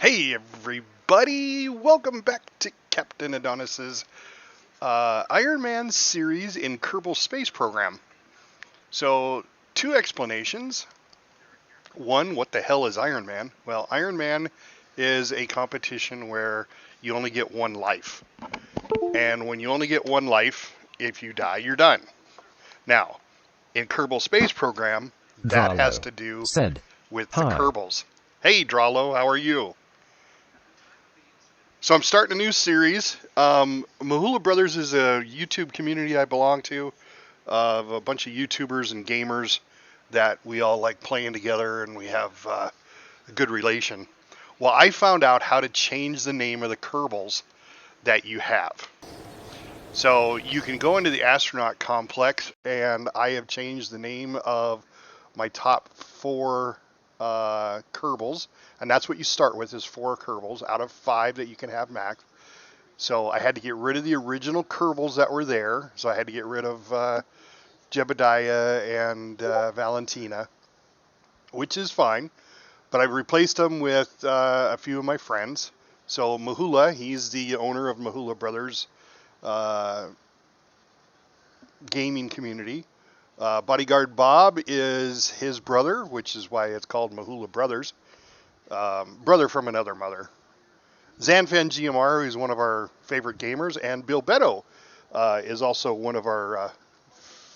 Hey everybody, welcome back to Captain Adonis's Ironman series in Kerbal Space Program. So, two explanations. One, what the hell is Ironman? Well, Ironman is a competition where you only get one life. And when you only get one life, if you die, you're done. Now, in Kerbal Space Program, that has to do with the Kerbals. Hey Dralo, how are you? So I'm starting a new series. Mahula Brothers is a YouTube community I belong to, of a bunch of YouTubers and gamers that we all like playing together, and we have a good relation. Well, I found out how to change the name of the Kerbals that you have. So you can go into the astronaut complex, and I have changed the name of my top 4 Kerbals, and that's what you start with, is 4 Kerbals out of 5 that you can have max. So I had to get rid of the original Kerbals that were there. So I had to get rid of Jebediah and Valentina, which is fine. But I've replaced them with a few of my friends. So Mahula, he's the owner of Mahula Brothers gaming community. Bodyguard Bob is his brother, which is why it's called Mahula Brothers. Brother from another mother. Zanfan GMR, who's one of our favorite gamers, and Bill Beto is also one of our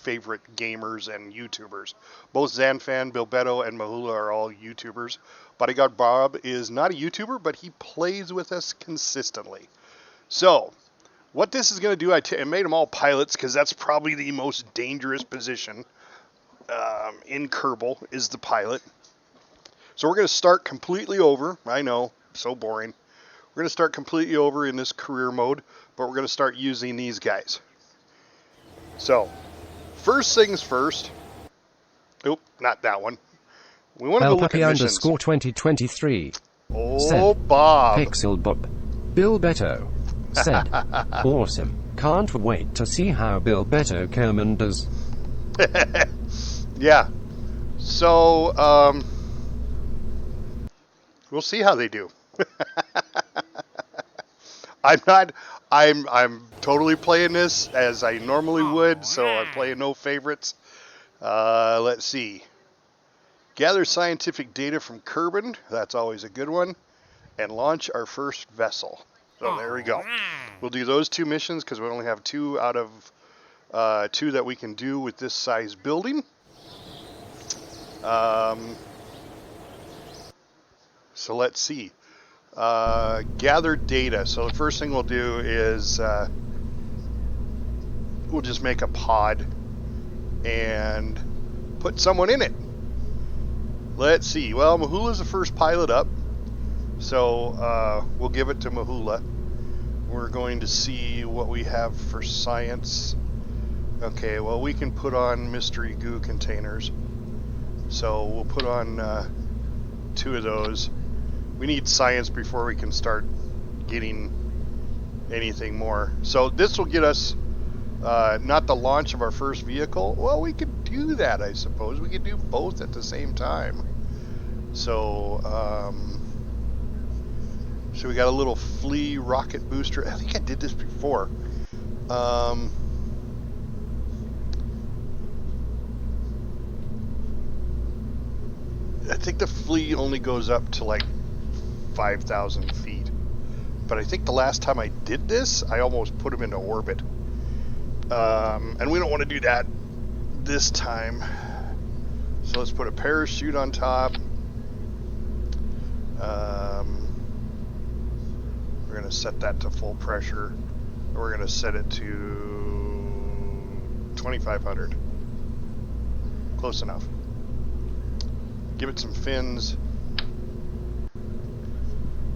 favorite gamers and YouTubers. Both Zanfan, Bill Beto, and Mahula are all YouTubers. Bodyguard Bob is not a YouTuber, but he plays with us consistently. So, what this is going to do, I made them all pilots because that's probably the most dangerous position in Kerbal, is the pilot. So we're going to start completely over. I know, so boring. We're going to start completely over in this career mode, but we're going to start using these guys. So, first things first. Oop, not that one. We want to go look at missions. _2023. Oh, said, Bob. Pixel Bob. Bill Beto. Said, awesome. Can't wait to see how Bill Beto Kerman does. Yeah. So, we'll see how they do. I'm totally playing this as I normally would, so I'm playing no favorites. Let's see. Gather scientific data from Kerbin. That's always a good one. And launch our first vessel. So there we go. We'll do those 2 missions because we only have 2 out of 2 that we can do with this size building. So let's see. Gather data. So the first thing we'll do is we'll just make a pod and put someone in it. Let's see. Well, Mahula's the first pilot up. So we'll give it to Mahula. We're going to see what we have for science. Okay, well, we can put on mystery goo containers. So we'll put on 2 of those. We need science before we can start getting anything more. So this will get us not the launch of our first vehicle. Well, we could do that, I suppose. We could do both at the same time. So, so we got a little flea rocket booster. I think I did this before. I think the flea only goes up to like 5,000 feet. But I think the last time I did this, I almost put him into orbit. And we don't want to do that this time. So let's put a parachute on top. We're going to set that to full pressure. We're going to set it to 2,500. Close enough. Give it some fins.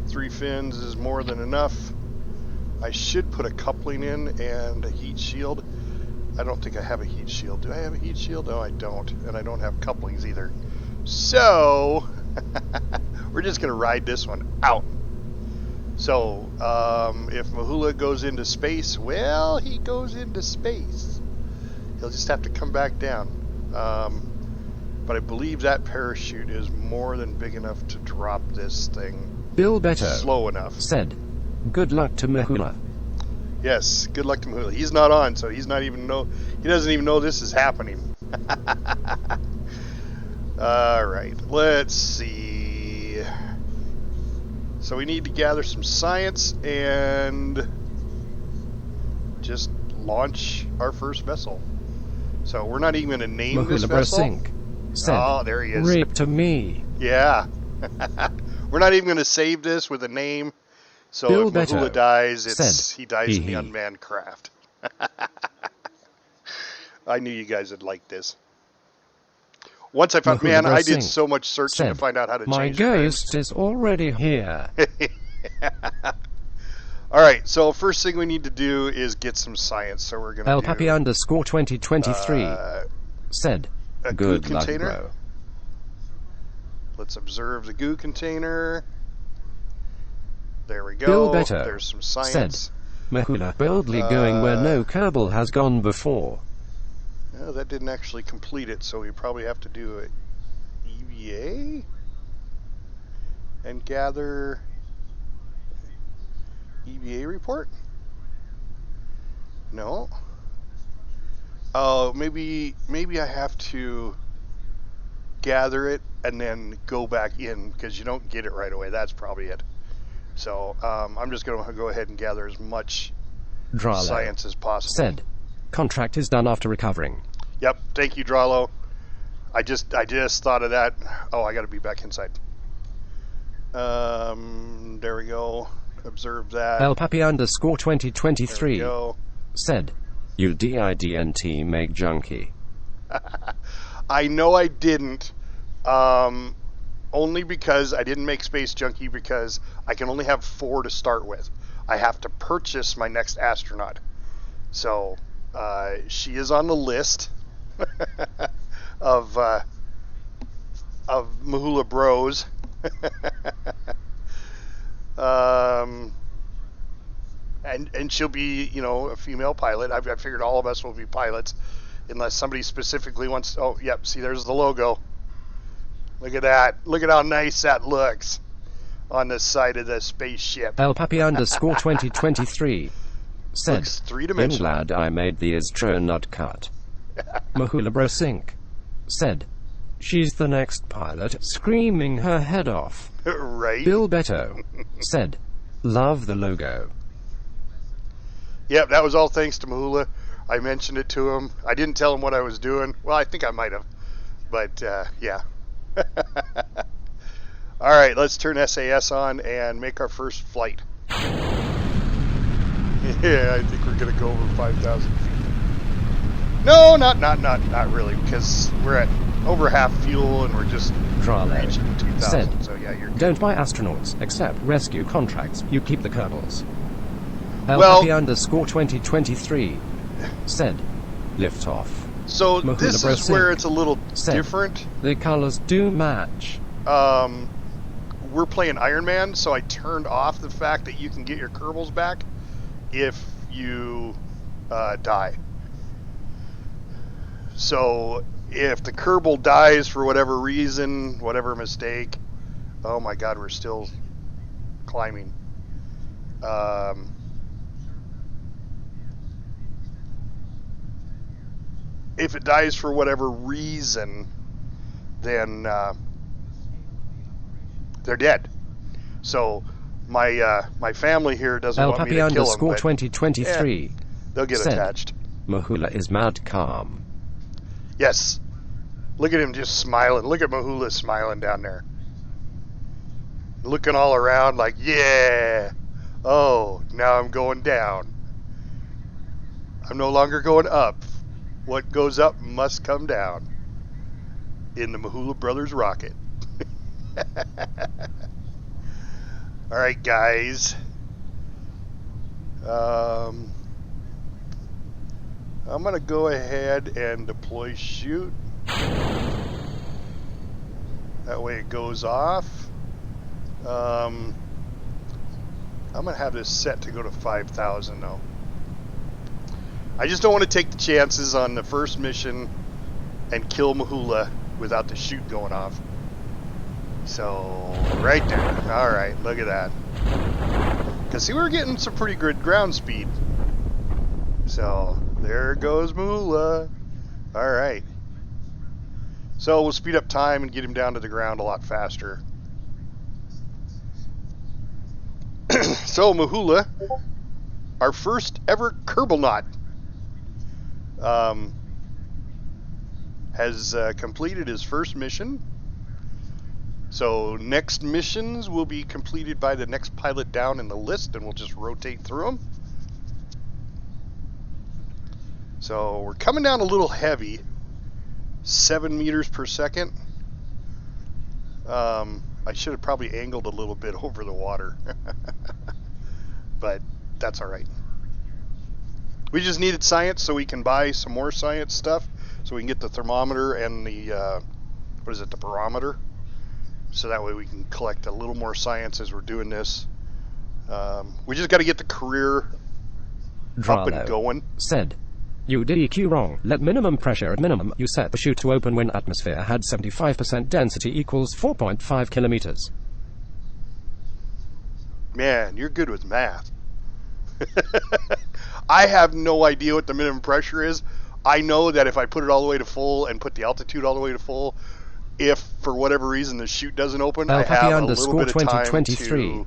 3 fins is more than enough. I should put a coupling in and a heat shield. I don't think I have a heat shield. Do I have a heat shield? No, I don't. And I don't have couplings either. So, we're just going to ride this one out. So, if Mahula goes into space, well, he goes into space. He'll just have to come back down. But I believe that parachute is more than big enough to drop this thing. Bill Beto slow enough. said, "Good luck to Mahula." Yes, good luck to Mahula. He's not on, so he doesn't even know this is happening. All right, let's see. So we need to gather some science and just launch our first vessel. So we're not even going to name this Mahula vessel. Brosink said, Oh, there he is. "Rip to me." Yeah. We're not even going to save this with a name. So Bill if Mahula Beto dies, he dies in the hee. unmanned craft. I knew you guys would like this. Once I found, Mahula man, I did Brosink so much searching to said, find out how to "My change their names. ghost is already here." All right, so first thing we need to do is get some science. So we're going to El do Papi underscore 2023 said, a goo "Good luck, container. bro." Let's observe the goo container. There we go. Bill Beto There's some science. said, "Mahula boldly going where no Kerbal has gone before." No, that didn't actually complete it, so we probably have to do an EVA and gather EVA report. No. Oh, maybe I have to gather it and then go back in because you don't get it right away. That's probably it. So I'm just going to go ahead and gather as much Dralo science as possible. said, "Contract is done after recovering." Yep, thank you, Dralo. I just thought of that. Oh, I got to be back inside. There we go. Observe that. El Papi underscore There we 2023 go. said, "You didn't make junkie." I know I didn't. Only because I didn't make Space Junkie because I can only have 4 to start with. I have to purchase my next astronaut. So she is on the list of Mahula Bros. And she'll be, a female pilot. I figured all of us will be pilots, unless somebody specifically wants. Oh, yep. See, there's the logo. Look at that. Look at how nice that looks on the side of the spaceship. El Papi underscore 2023 said, Looks "I'm three-dimensional. glad I made the astronaut cut." Mahula Brosink said, "She's the next pilot, screaming her head off." Right? Bill Beto said, "Love the logo." Yep, that was all thanks to Mahula. I mentioned it to him. I didn't tell him what I was doing. Well, I think I might have. But, yeah. All right, let's turn SAS on and make our first flight. Yeah, I think we're going to go over 5,000 feet. No, not really, because we're at over half fuel and we're just Dralo reaching 2,000. said, So, yeah, you're good. "Don't buy astronauts, accept rescue contracts, you keep the Kerbals." El Well- Papi underscore 2023 said, "Lift off." So Mahula this is Brosink where it's a little said, different. "The colors do match." We're playing Ironman, so I turned off the fact that you can get your Kerbals back if you die. So if the Kerbal dies for whatever reason, whatever mistake, oh my God, we're still climbing. If it dies for whatever reason, then they're dead. So my family here doesn't El want me Papi to kill them, underscore but 2023 they'll get said, attached. "Mahula is mad calm." Yes. Look at him just smiling. Look at Mahula smiling down there. Looking all around like, yeah. Oh, now I'm going down. I'm no longer going up. What goes up must come down. In the Mahula Brothers rocket. All right, guys. I'm going to go ahead and deploy shoot. That way it goes off. I'm going to have this set to go to 5,000 though. I just don't want to take the chances on the first mission and kill Mahula without the chute going off. So, right there. All right, look at that. Because see, we're getting some pretty good ground speed. So, there goes Mahula. All right. So, we'll speed up time and get him down to the ground a lot faster. So, Mahula, our first ever Kerbal has completed his first mission. So next missions will be completed by the next pilot down in the list, and we'll just rotate through them. So we're coming down a little heavy, 7 meters per second. I should have probably angled a little bit over the water, but that's all right. We just needed science so we can buy some more science stuff, so we can get the thermometer and the, the barometer. So that way we can collect a little more science as we're doing this. We just got to get the career up and going. Said, you did EQ wrong. Let minimum pressure at minimum. You set the chute to open when atmosphere had 75% density equals 4.5 kilometers. Man, you're good with math. I have no idea what the minimum pressure is. I know that if I put it all the way to full and put the altitude all the way to full, if for whatever reason the chute doesn't open, I have a little bit of time to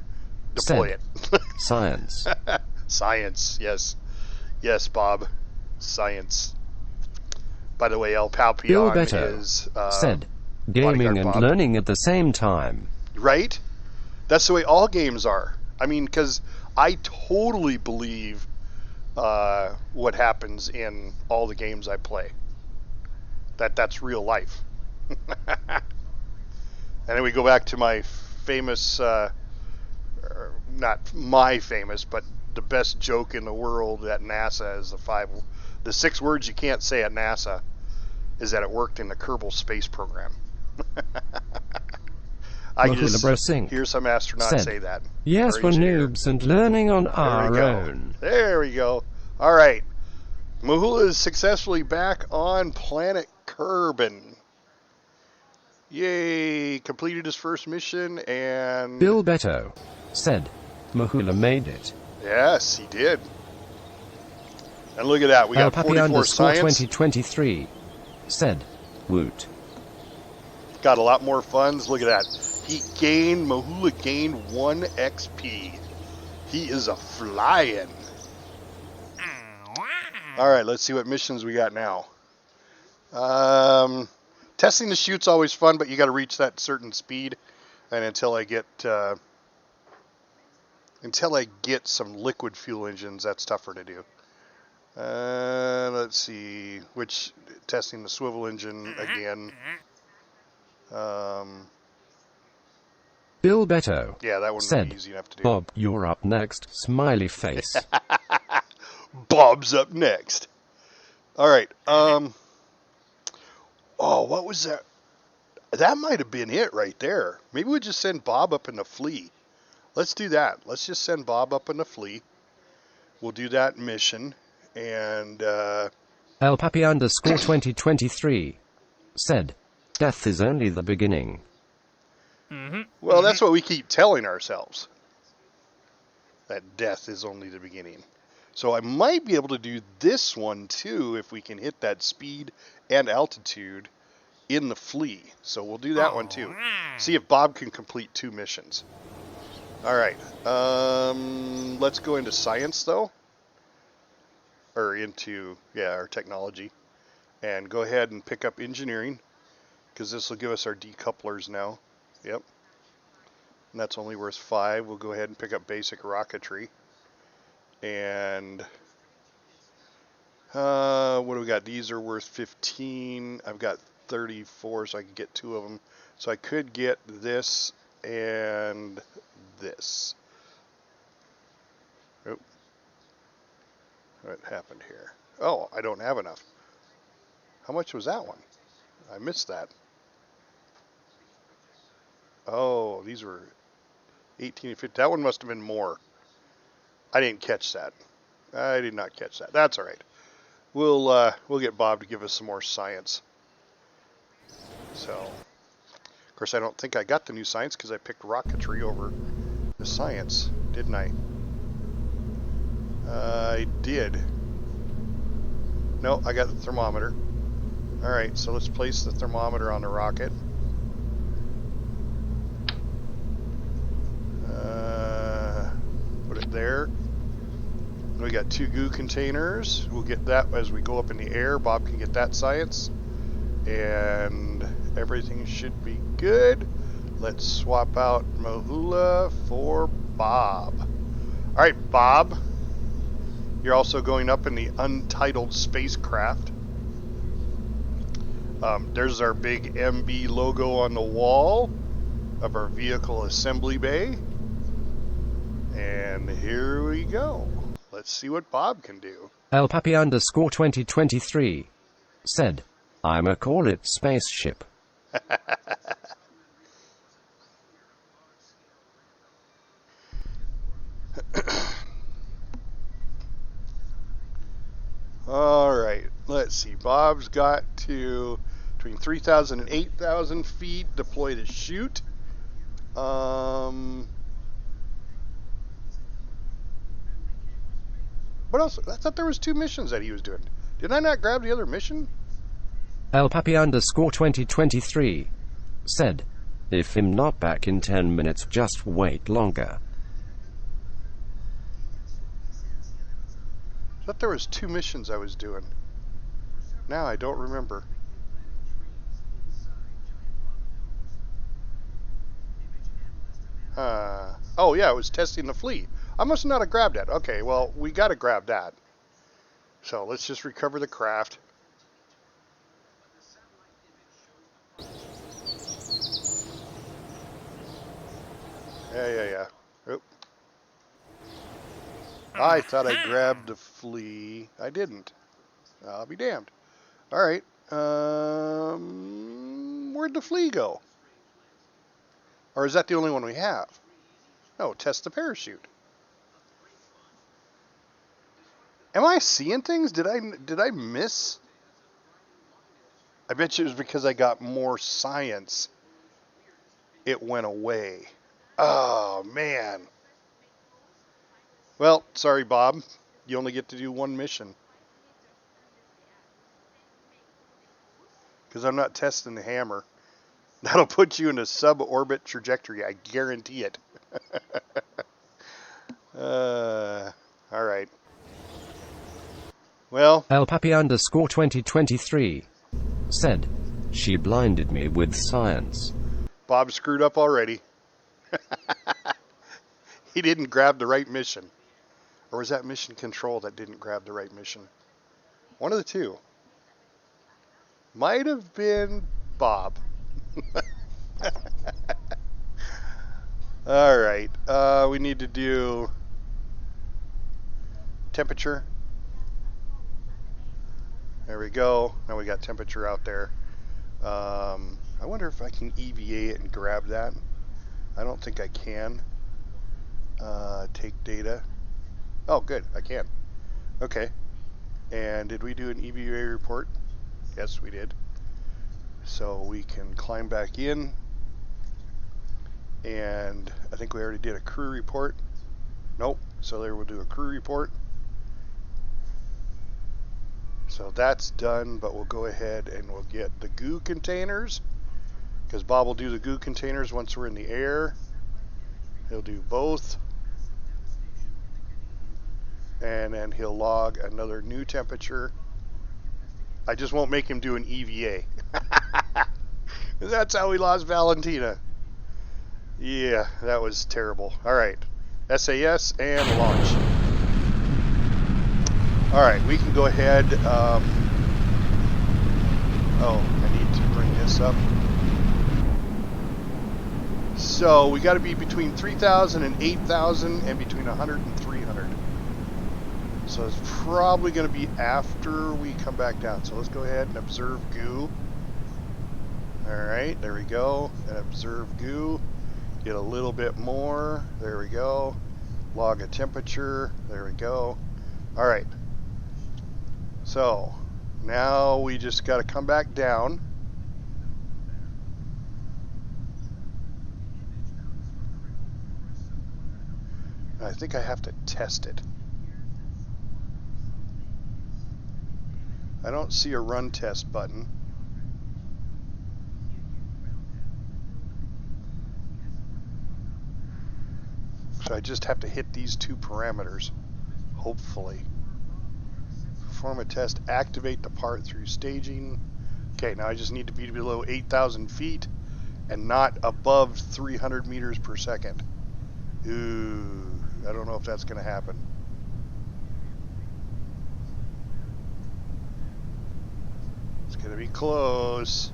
deploy it. Science. Science, yes. Yes, Bob. Science. By the way, El Palpion is said, gaming and learning at the same time. Right? That's the way all games are. I mean, because I totally believe what happens in all the games I play. That's real life. And then we go back to my famous, not my famous, but the best joke in the world at NASA is the 6 words you can't say at NASA is that it worked in the Kerbal Space Program. I just hear some astronauts say that. Yes, we're noobs and learning on our own. There we go. All right. Mahula is successfully back on planet Kerbin. Yay! Completed his first mission and... Bill Beto said, Mahula made it. Yes, he did. And look at that. We got 44 science. 2023 said, woot. Got a lot more funds. Look at that. Mahula gained 1 XP. He is a flying. All right, let's see what missions we got now. Testing the chute's always fun, but you got to reach that certain speed. And until I get some liquid fuel engines, that's tougher to do. Let's see, testing the swivel engine again. Bill Beto. Yeah, that one would be easy enough to do. Bob, you're up next. Smiley face. Bob's up next. All right. Oh, what was that? That might have been it right there. Maybe we just send Bob up in the flea. Let's do that. Let's just send Bob up in the flea. We'll do that mission. And, El Papi _ 2023 said, death is only the beginning. Well, that's what we keep telling ourselves. That death is only the beginning. So I might be able to do this one too if we can hit that speed and altitude in the flea. So we'll do that one too. See if Bob can complete 2 missions. All right. Let's go into science though. Or into, our technology. And go ahead and pick up engineering. Because this will give us our decouplers now. Yep. And that's only worth 5. We'll go ahead and pick up basic rocketry. And what do we got? These are worth 15. I've got 34, so I can get 2 of them. So I could get this and this. Oh, what happened here? Oh, I don't have enough. How much was that one? I missed that. Oh, these were 18 and 50. That one must have been more. I didn't catch that. I did not catch that. That's all right. We'll get Bob to give us some more science. So, Of course, I don't think I got the new science because I picked rocketry over the science, didn't I? I did. No, I got the thermometer. Alright, so let's place the thermometer on the rocket. Put it there. We got 2 goo containers. We'll get that as we go up in the air. Bob can get that science. And everything should be good. Let's swap out Mahula for Bob. Alright, Bob. You're also going up in the untitled spacecraft. There's our big MB logo on the wall of our vehicle assembly bay. And here we go. Let's see what Bob can do. El Papi _ 2023 said, "I'ma call it spaceship." Alright, let's see. Bob's got to between 3,000 and 8,000 feet deploy to shoot. What else? I thought there was 2 missions that he was doing. Did I not grab the other mission? El Papi _ 2023 said, "If I'm not back in 10 minutes, just wait longer." I thought there was 2 missions I was doing. Now I don't remember. Oh yeah, it was testing the fleet. I must not have grabbed that. Okay, well, we got to grab that. So let's just recover the craft. Yeah. Oop. I thought I grabbed the flea. I didn't. I'll be damned. Alright. Where'd the flea go? Or is that the only one we have? No, test the parachute. Am I seeing things? Did I miss? I bet you it was because I got more science. It went away. Oh, man. Well, sorry, Bob. You only get to do 1 mission. Because I'm not testing the hammer. That'll put you in a suborbit trajectory. I guarantee it. All right. Well, El Papi _ 2023 said, "She blinded me with science." Bob screwed up already. He didn't grab the right mission. Or was that mission control that didn't grab the right mission? One of the 2. Might have been Bob. All right. We need to do temperature. There we go. Now we got temperature out there. I wonder if I can EVA it and grab that. I don't think I can. Take data. Oh, good. I can. Okay. And did we do an EVA report? Yes, we did. So we can climb back in. And I think we already did a crew report. Nope. So there we'll do a crew report. So that's done, but we'll go ahead and we'll get the goo containers. Because Bob will do the goo containers once we're in the air. He'll do both. And then he'll log another new temperature. I just won't make him do an EVA. That's how we lost Valentina. Yeah, that was terrible. Alright. SAS and launch. Alright, we can go ahead. Oh, I need to bring this up. So we got to be between 3,000 and 8,000 and between 100 and 300. So it's probably going to be after we come back down. So let's go ahead and observe goo. Alright, there we go. And observe goo. Get a little bit more. There we go. Log a temperature. There we go. Alright. So now we just got to come back down. I think I have to test it. I don't see a run test button. So I just have to hit these two parameters, hopefully. Perform a test, activate the part through staging. Okay, now I just need to be below 8,000 feet and not above 300 meters per second. Ooh, I don't know if that's going to happen. It's going to be close.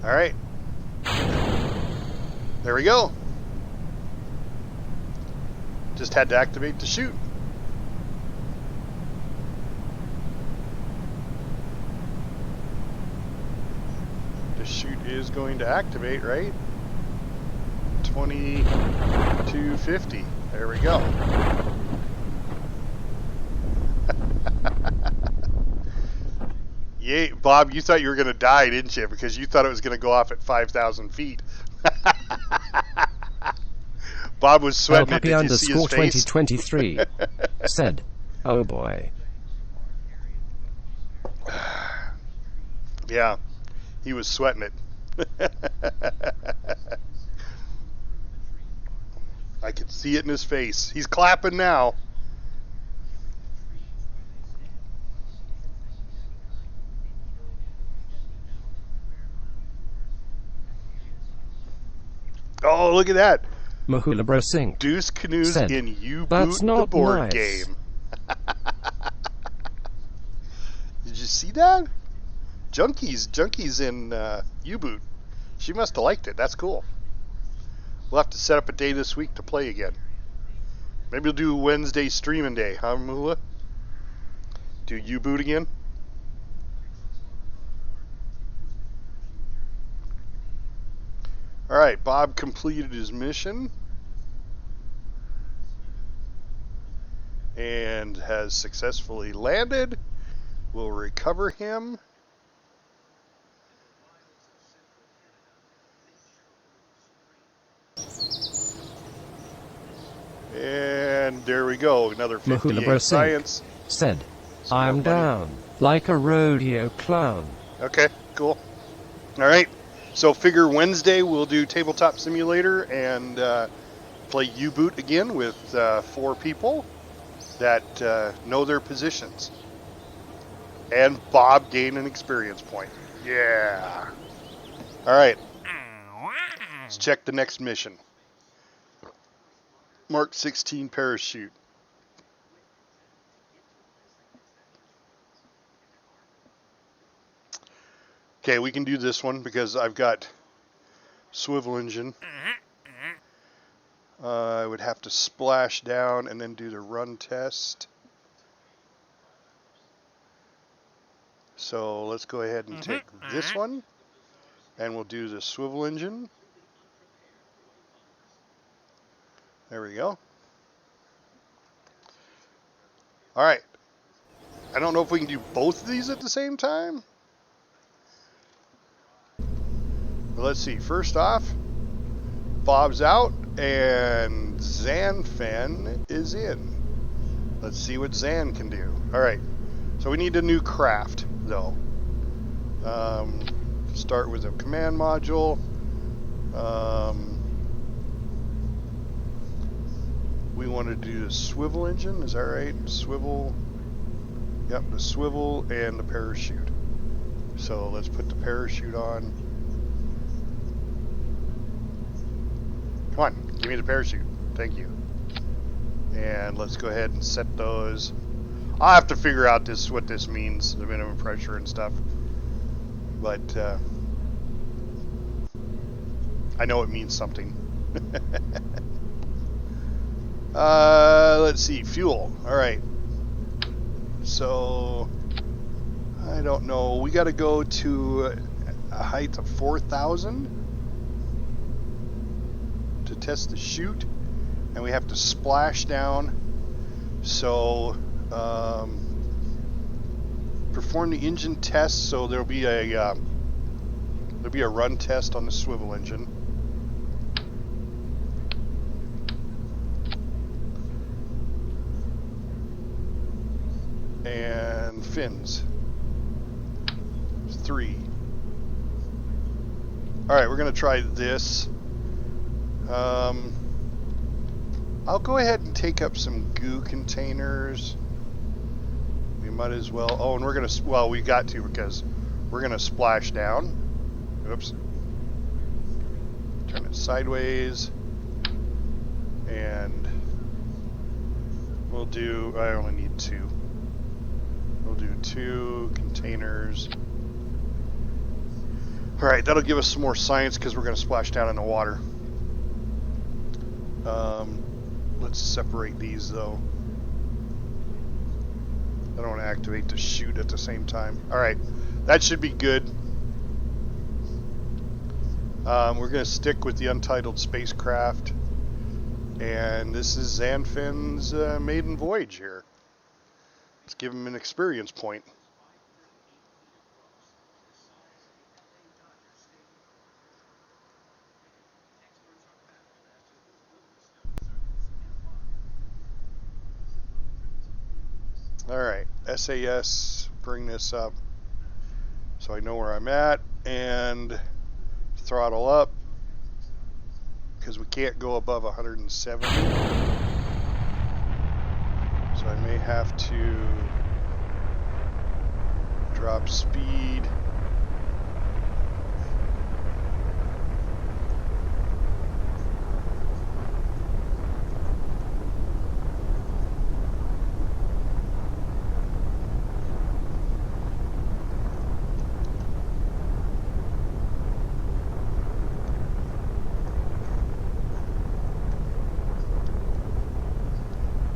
All right. There we go. Just had to activate the chute. The chute is going to activate, right? 2250. There we go. Yay, Bob, you thought you were going to die, didn't you? Because you thought it was going to go off at 5,000 feet. Bob was sweating it. Did you see his face? 2023 said, "Oh boy." Yeah, he was sweating it. I could see it in his face. He's clapping now. Oh, look at that. Mahula Bro Sync Deuce Canoes said, in U-Boot, "That's the not board nice." game. Did you see that? Junkie's in U-Boot. She must have liked it. That's cool. We'll have to set up a day this week to play again. Maybe we'll do Wednesday streaming day, huh, Mahula? Do U-Boot again? Alright, Bob completed his mission and has successfully landed. We'll recover him. And there we go, another Mahula Bro 58 science. said, Some "I'm more money. down like a rodeo clown." Okay, cool. Alright, so figure Wednesday we'll do Tabletop Simulator and play U-Boot again with 4 people that know their positions. And Bob gain an experience point. Yeah. Alright. Let's check the next mission. Mark 16 parachute. Okay, we can do this one because I've got swivel engine. I would have to splash down and then do the run test. So let's go ahead and take this one, and we'll do the swivel engine. There we go. All right. I don't know if we can do both of these at the same time. But let's see. First off, Bob's out and Zanfen is in. Let's see what Zan can do. All right. So we need a new craft, though. Start with a command module. We want to do the swivel engine, is that right? Swivel. Yep, the swivel and the parachute. So let's put the parachute on. Come on, give me the parachute. Thank you. And let's go ahead and set those. I'll have to figure out what this means, the minimum pressure and stuff. But I know it means something. Let's see, fuel. All right. So I don't know. We got to go to a height of 4,000 to test the chute, and we have to splash down. So perform the engine test. So there'll be a There'll be a run test on the swivel engine. And fins. 3. Alright, we're going to try this. I'll go ahead and take up some goo containers. We might as well. Oh, and we're going to, well, we got to because we're going to splash down. Oops. Turn it sideways. And we'll do, I only need 2. We'll do 2 containers. Alright, that'll give us some more science because we're going to splash down in the water. Let's separate these though. I don't want to activate the chute at the same time. Alright, that should be good. We're going to stick with the untitled spacecraft. And this is Zanfin's maiden voyage here. Let's give him an experience point. Alright, SAS, bring this up so I know where I'm at, and throttle up because we can't go above 170. So I may have to drop speed.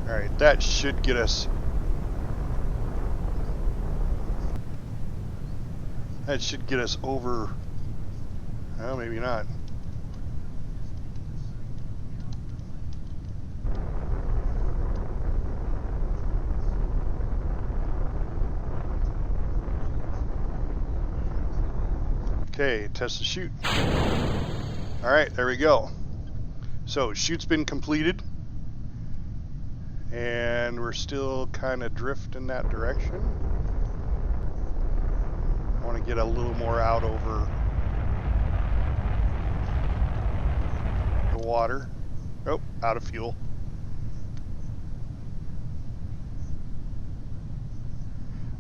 Alright, that should get us. That should get us over. Well, maybe not. Okay, test the chute. Alright, there we go. So, chute's been completed. And we're still kind of drifting that direction. I want to get a little more out over the water. Oh, out of fuel.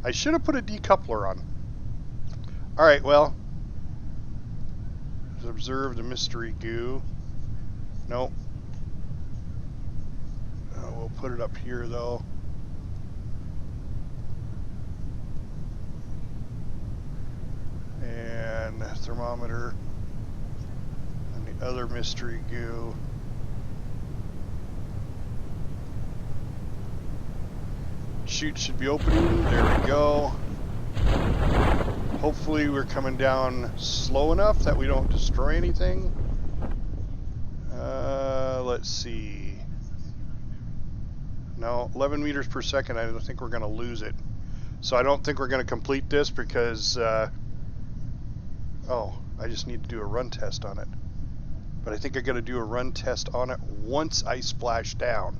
I should have put a decoupler on. Alright, well. Let's observe the mystery goo. Nope. We'll put it up here though. And thermometer. And the other mystery goo. Chute should be opening. There we go. Hopefully we're coming down slow enough that we don't destroy anything. Let's see. No, 11 meters per second. I don't think we're going to lose it. So I don't think we're going to complete this because, oh, I just need to do a run test on it. But I think I got to do a run test on it once I splash down.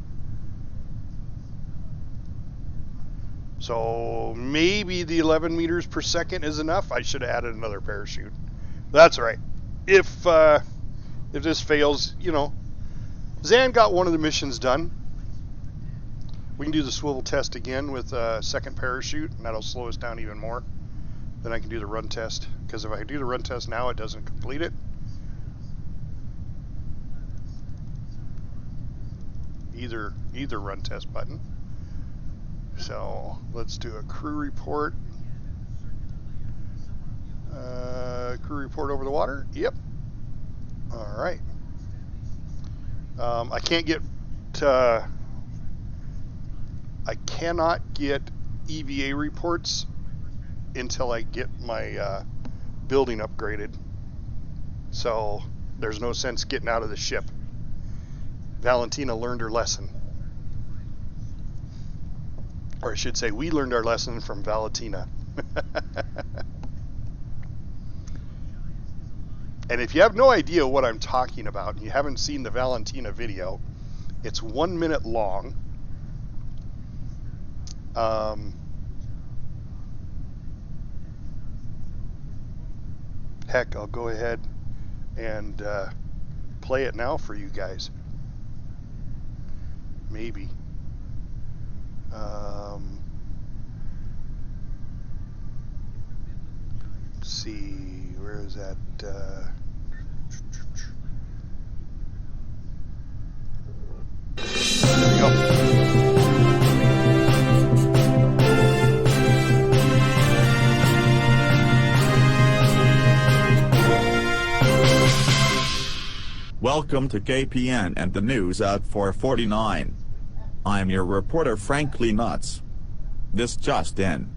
So maybe the 11 meters per second is enough. I should have added another parachute. That's right. If this fails, you know, Zan got one of the missions done. We can do the swivel test again with a second parachute, and that'll slow us down even more. Then I can do the run test, because if I do the run test now, it doesn't complete it. Either run test button. So let's do a crew report. Crew report over the water. Yep. All right. I can't get. I cannot get EVA reports until I get my building upgraded. So there's no sense getting out of the ship. Valentina learned her lesson. Or I should say, we learned our lesson from Valentina. And if you have no idea what I'm talking about, and you haven't seen the Valentina video, it's 1 minute long. Heck, I'll go ahead and play it now for you guys. Maybe. Let's see, where is that? There we go. Welcome to KPN and the news at 4:49. I'm your reporter Frankly Nuts. This just in.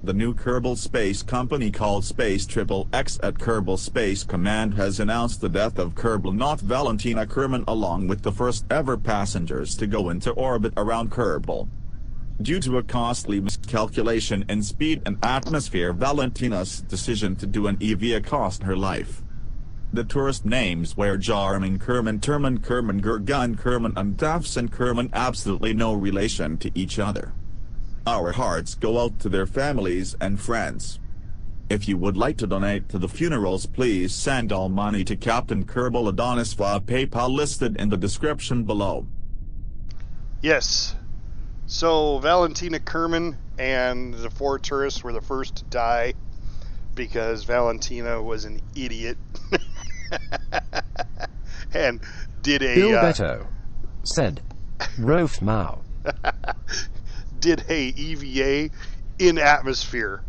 The new Kerbal Space company called Space X at Kerbal Space Command has announced the death of Kerbal Valentina Kerman along with the first ever passengers to go into orbit around Kerbal. Due to a costly miscalculation in speed and atmosphere, Valentina's decision to do an EVA cost her life. The tourist names were Jarman Kerman, Terman Kerman, Gurgan Kerman and Dafson Kerman, absolutely no relation to each other. Our hearts go out to their families and friends. If you would like to donate to the funerals, please send all money to Captain Kerbal Adonis via PayPal listed in the description below. Yes. So Valentina Kerman and the 4 tourists were the first to die because Valentina was an idiot and did a Bill Beto said, Rof Mao. did a EVA in atmosphere.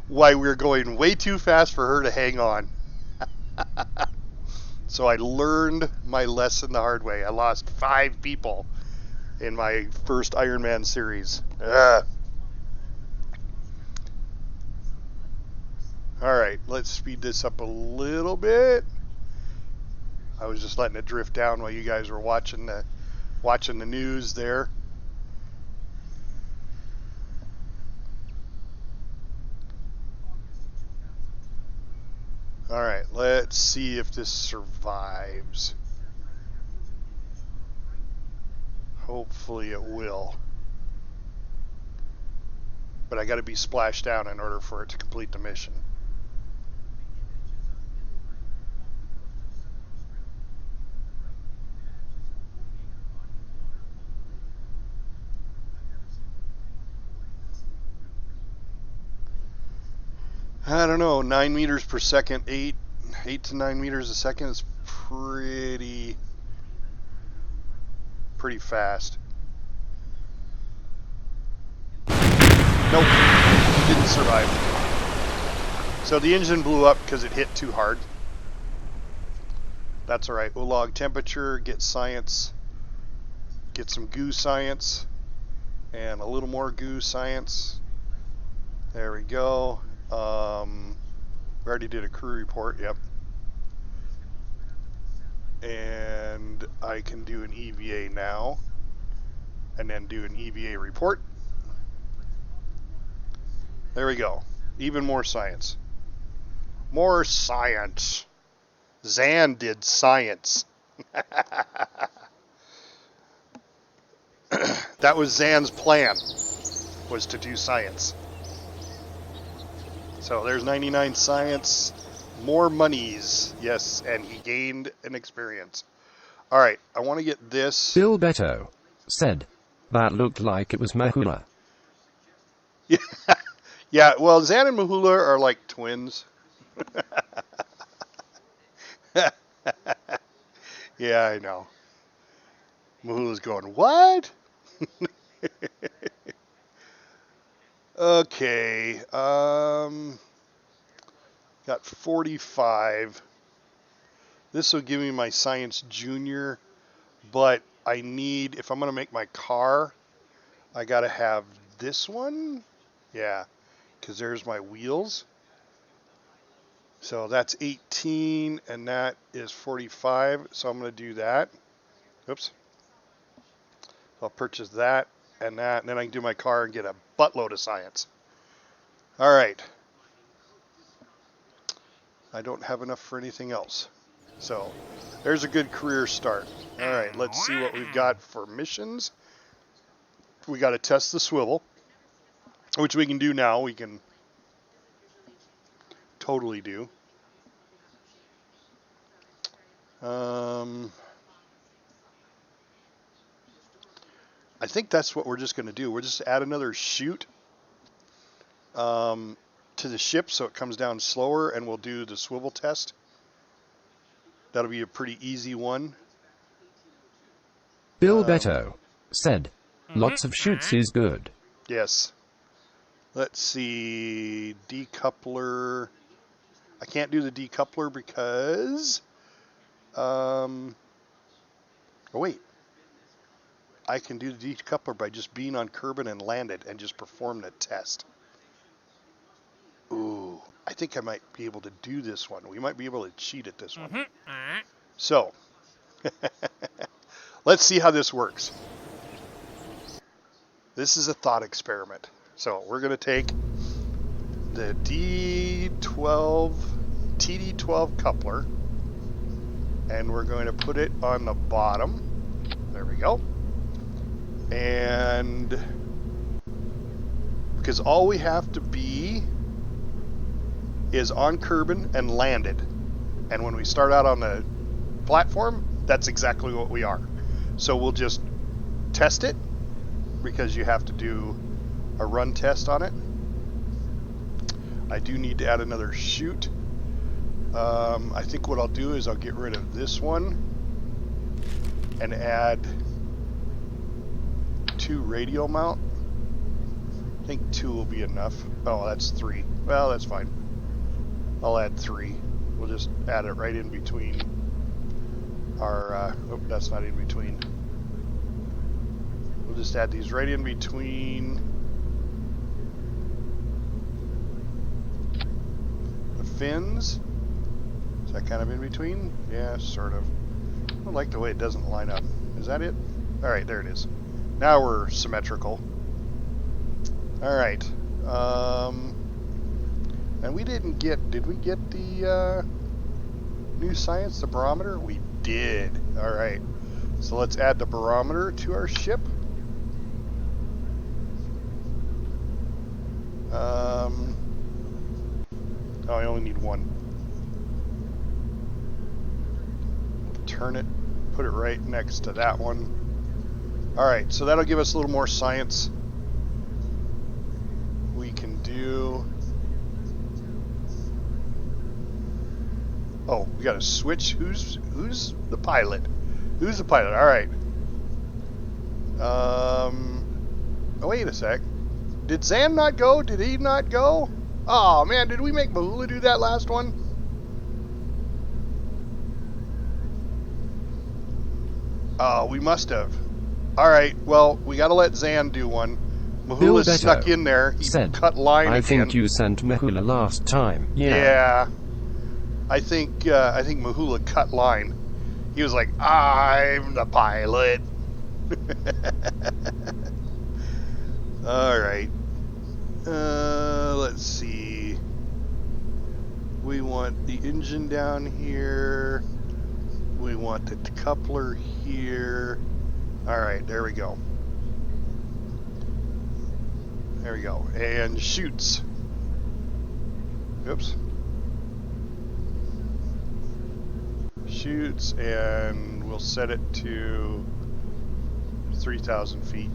Why, we were going way too fast for her to hang on. So I learned my lesson the hard way. I lost 5 people in my first Ironman series. Ugh. All right, let's speed this up a little bit. I was just letting it drift down while you guys were watching the news there. All right, let's see if this survives. Hopefully it will. But I got to be splashed down in order for it to complete the mission. I don't know, 9 meters per second, 8 to 9 meters a second is pretty fast. Nope, didn't survive. So the engine blew up because it hit too hard. That's alright, we'll log temperature, get science, get some goo science, and a little more goo science. There we go. We already did a crew report, yep. And I can do an EVA now, and then do an EVA report. There we go. Even more science. More science. Zan did science. That was Zan's plan, was to do science. So there's 99 science, more monies, yes, and he gained an experience. All right, I want to get this. Bill Beto said, that looked like it was Mahula. Yeah, yeah. Well, Zan and Mahula are like twins. Yeah, I know. Mahula's going, what? Okay, got 45. This will give me my Science Junior, but I need, if I'm going to make my car, I got to have this one. Yeah, because there's my wheels. So that's 18, and that is 45, so I'm going to do that. Oops. I'll purchase that and that, and then I can do my car and get a buttload of science. All right. I don't have enough for anything else. So there's a good career start. All right, let's see what we've got for missions. We got to test the swivel, which we can do now. We can totally do. I think that's what we're just going to do. We'll just add another chute to the ship so it comes down slower, and we'll do the swivel test. That'll be a pretty easy one. Bill Beto said, lots of shoots is good. Yes. Let's see. Decoupler. I can't do the decoupler because... oh, wait. I can do the decoupler by just being on Kerbin and land it and just perform the test. Ooh, I think I might be able to do this one. We might be able to cheat at this one. So, let's see how this works. This is a thought experiment. So we're going to take the TD12 coupler, and we're going to put it on the bottom. There we go. And because all we have to be is on Kerbin and landed. And when we start out on the platform, that's exactly what we are. So we'll just test it, because you have to do a run test on it. I do need to add another chute. I think what I'll do is I'll get rid of this one and add 2 radial mount. I think 2 will be enough. Oh, that's 3. Well, that's fine. I'll add 3. We'll just add it right in between our... oh, that's not in between. We'll just add these right in between the fins. Is that kind of in between? Yeah, sort of. I don't like the way it doesn't line up. Is that it? All right, there it is. Now we're symmetrical. All right. And we didn't get... Did we get the new science, the barometer? We did. All right. So let's add the barometer to our ship. Oh, I only need one. Turn it, put it right next to that one. Alright, so that'll give us a little more science. We can do... Oh, we got to switch. Who's the pilot? Who's the pilot? Alright. Oh, wait a sec. Did Zan not go? Did he not go? Oh man, did we make Mahula do that last one? Oh, we must have. Alright, well, we gotta let Zan do one. Mahula snuck in there. He said, cut line I again. think you sent Mahula last time. Yeah. I think Mahula cut line. He was like, I'm the pilot. Alright. Let's see. We want the engine down here. We want the coupler here. Alright, there we go. There we go. And chutes. Oops. Chutes, and we'll set it to 3,000 feet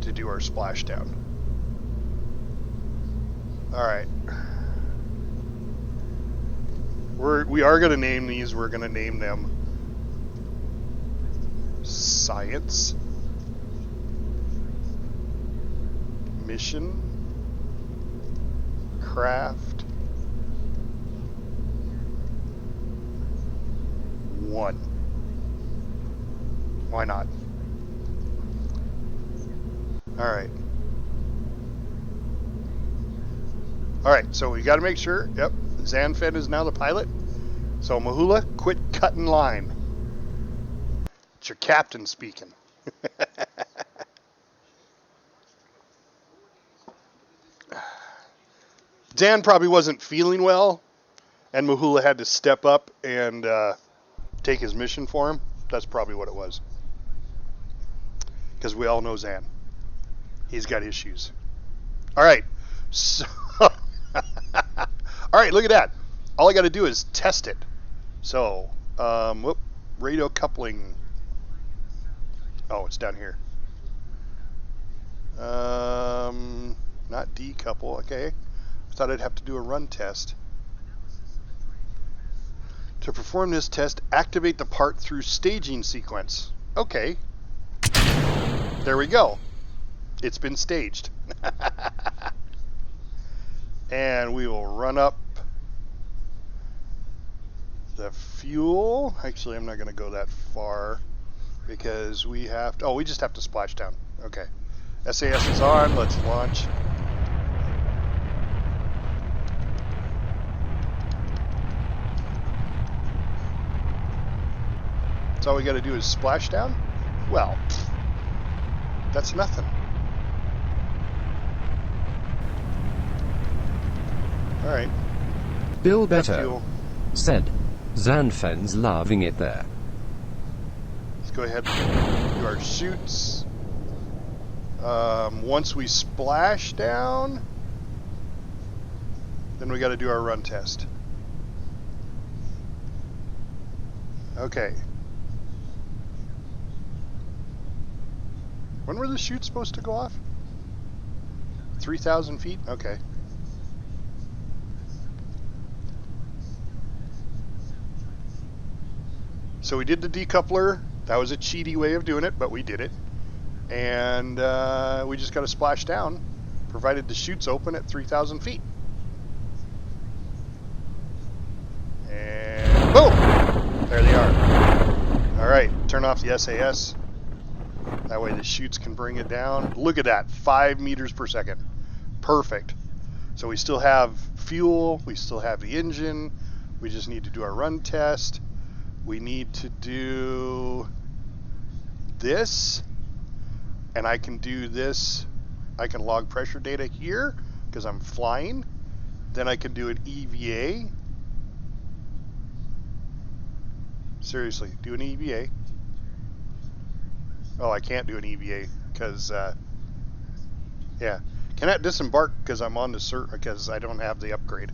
to do our splashdown. Alright. We are going to name these. We're going to name them Science, Mission, Craft, 1. Why not? Alright. Alright, so we got to make sure. Yep, Zanfen is now the pilot. So Mahula, quit cutting line. It's your captain speaking. Zan probably wasn't feeling well, and Mahula had to step up and take his mission for him. That's probably what it was. Because we all know Zan. He's got issues. All right. So, all right, look at that. All I got to do is test it. So, radio coupling. Oh, it's down here. Not decouple. Okay. I thought I'd have to do a run test. To perform this test, activate the part through staging sequence. Okay. There we go. It's been staged. And we will run up the fuel. Actually, I'm not going to go that far because we have to, we just have to splash down. Okay. SAS is on. Let's launch. So all we got to do is splash down? Well, that's nothing. All right. Bill Better said, Zanfen's loving it there. Let's go ahead and do our shoots. Once we splash down, then we got to do our run test. Okay. When were the chutes supposed to go off? 3,000 feet? Okay. So we did the decoupler. That was a cheaty way of doing it, but we did it. And we just got to splash down, provided the chutes open at 3,000 feet. And boom! There they are. All right, turn off the SAS. That way the chutes can bring it down. Look at that, 5 meters per second. Perfect. So we still have fuel, we still have the engine. We just need to do our run test. We need to do this, and I can do this. I can log pressure data here because I'm flying. Then I can do an EVA. Seriously, do an EVA. Oh, I can't do an EVA because, yeah. Cannot disembark because I'm on the cert because I don't have the upgrade.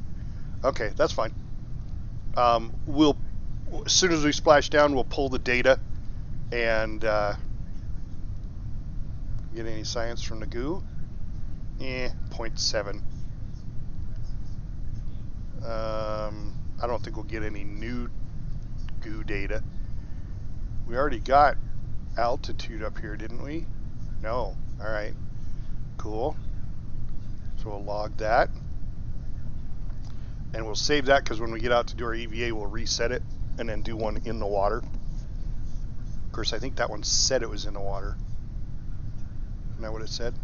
Okay, that's fine. We'll, as soon as we splash down, we'll pull the data and get any science from the goo. 0.7. I don't think we'll get any new goo data. We already got altitude up here, didn't we? No. All right. Cool. So we'll log that. And we'll save that because when we get out to do our EVA, we'll reset it and then do one in the water. Of course, I think that one said it was in the water. Isn't that what it said?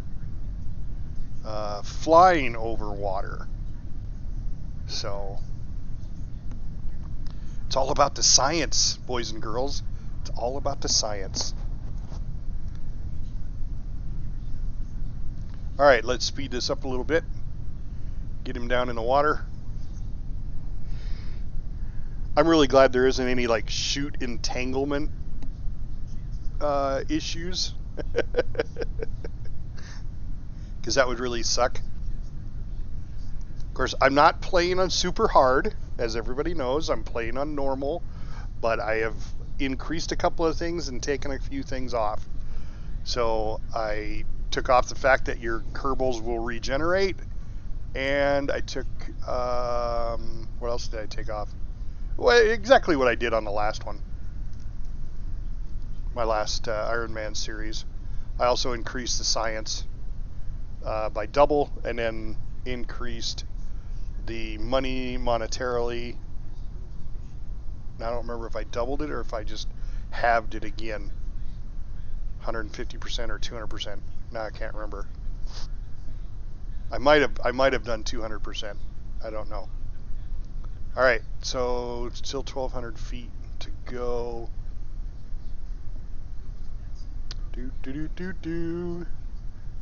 Flying over water. So it's all about the science, boys and girls. It's all about the science. All right, let's speed this up a little bit. Get him down in the water. I'm really glad there isn't any like chute entanglement issues. Because that would really suck. Of course, I'm not playing on super hard, as everybody knows. I'm playing on normal, but I have increased a couple of things and taken a few things off. So I took off the fact that your Kerbals will regenerate, and I took, what else did I take off? Well, exactly what I did on the last one. My last Ironman series. I also increased the science by double, and then increased the money monetarily. I don't remember if I doubled it or if I just halved it again. 150% or 200%. No, I can't remember. I might have done 200%. I don't know. All right, so still 1,200 feet to go.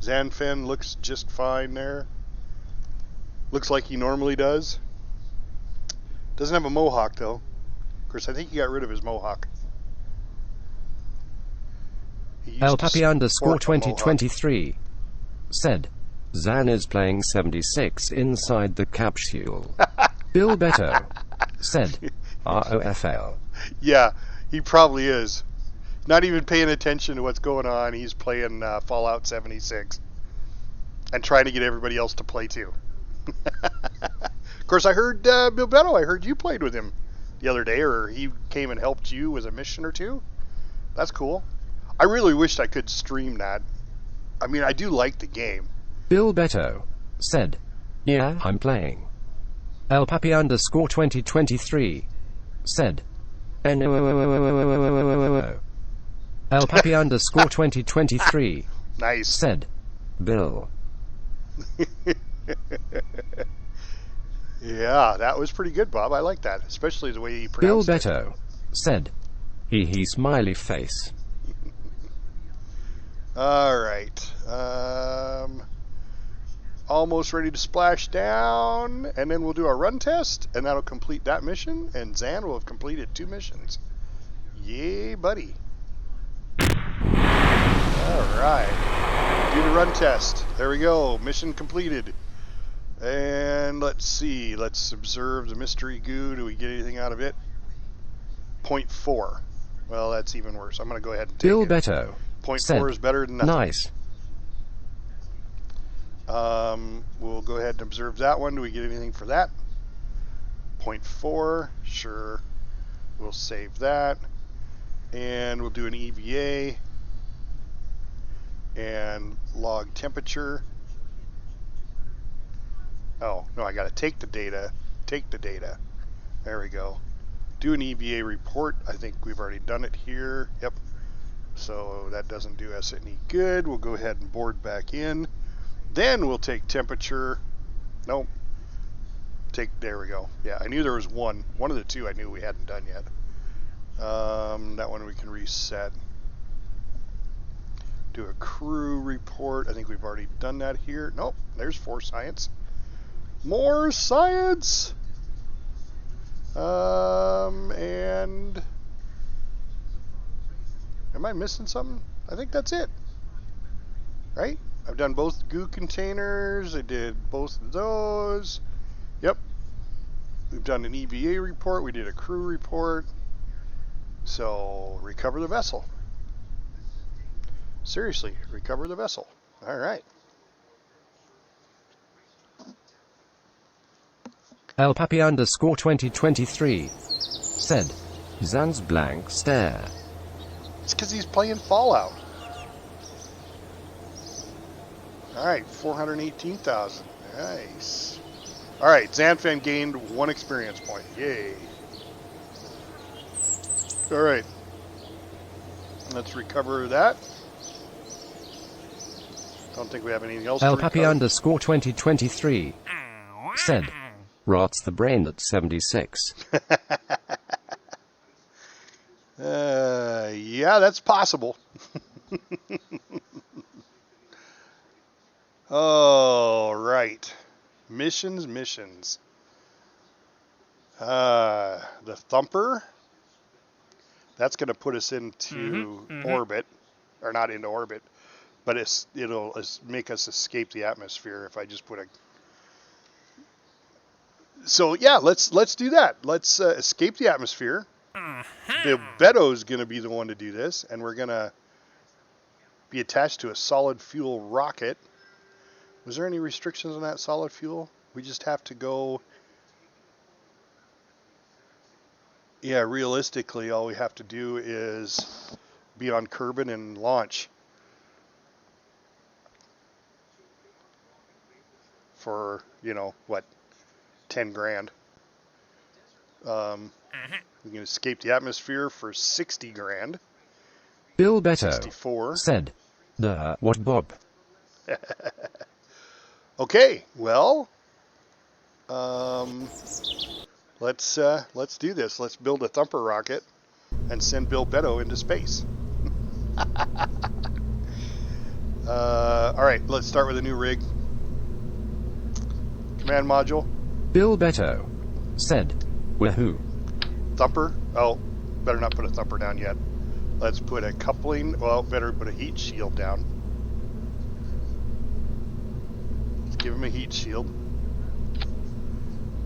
Zanfen looks just fine there. Looks like he normally does. Doesn't have a mohawk, though. Of course, I think he got rid of his mohawk. He used El to Papi underscore sport a mohawk. 2023 said, Zan is playing 76 inside the capsule. Bill Beto said, ROFL. Yeah, he probably is. Not even paying attention to what's going on. He's playing Fallout 76 and trying to get everybody else to play too. Of course, I heard Bill Beto. I heard you played with him the other day, or he came and helped you with a mission or two. That's cool. I really wished I could stream that. I mean, I do like the game. Bill Beto said, yeah, I'm playing. El Papi underscore 2023 said, El Papi underscore 2023 Nice. said, Bill. Yeah, that was pretty good, Bob. I like that, especially the way he Bill pronounced it. Beto said, he smiley face. All right. Almost ready to splash down, and then we'll do our run test, and that'll complete that mission, and Zan will have completed 2 missions. Yay, buddy. All right. Do the run test. There we go. Mission completed. And let's see. Let's observe the mystery goo. Do we get anything out of it? 0.4. Well, that's even worse. I'm going to go ahead and take Bill it. Beto 0.4 said, is better than nothing. nice. We'll go ahead and observe that one. Do we get anything for that? 0.4. Sure. We'll save that. And we'll do an EVA. And log temperature. Oh, no, I got to take the data. Take the data. There we go. Do an EVA report. I think we've already done it here. Yep. So that doesn't do us any good. We'll go ahead and board back in. Then we'll take temperature. Nope. There we go. Yeah, I knew there was one. One of the two I knew we hadn't done yet. That one we can reset. Do a crew report. I think we've already done that here. Nope. There's 4 science. More science! And am I missing something? I think that's it. Right? I've done both goo containers. I did both of those. Yep. We've done an EVA report. We did a crew report. So, recover the vessel. Seriously, recover the vessel. All right. El Papi underscore 2023 said, Zan's blank stare. It's because he's playing Fallout. All right, 418,000. Nice. All right, Zanfan gained 1 experience point. Yay. All right. Let's recover that. Don't think we have anything else El to Papi recover. underscore 2023 said, rots the brain at 76. Yeah, that's possible. All right. Missions. The Thumper. That's going to put us into orbit. Or not into orbit. But it'll make us escape the atmosphere if I just put a... So, yeah, let's do that. Let's escape the atmosphere. Bill Beto's going to be the one to do this. And we're going to be attached to a solid fuel rocket. Was there any restrictions on that solid fuel? We just have to go... Yeah, realistically, all we have to do is be on Kerbin and launch. For, what, 10 grand. We can escape the atmosphere for 60 grand. Bill Beto 64. said, what Bob? Okay, well, let's do this. Let's build a Thumper rocket and send Bill Beto into space. All right, let's start with a new rig. command module. Bill Beto said, "Wahoo." Thumper. Oh, better not put a thumper down yet. Let's put a coupling. Well, better put a heat shield down. Let's give him a heat shield.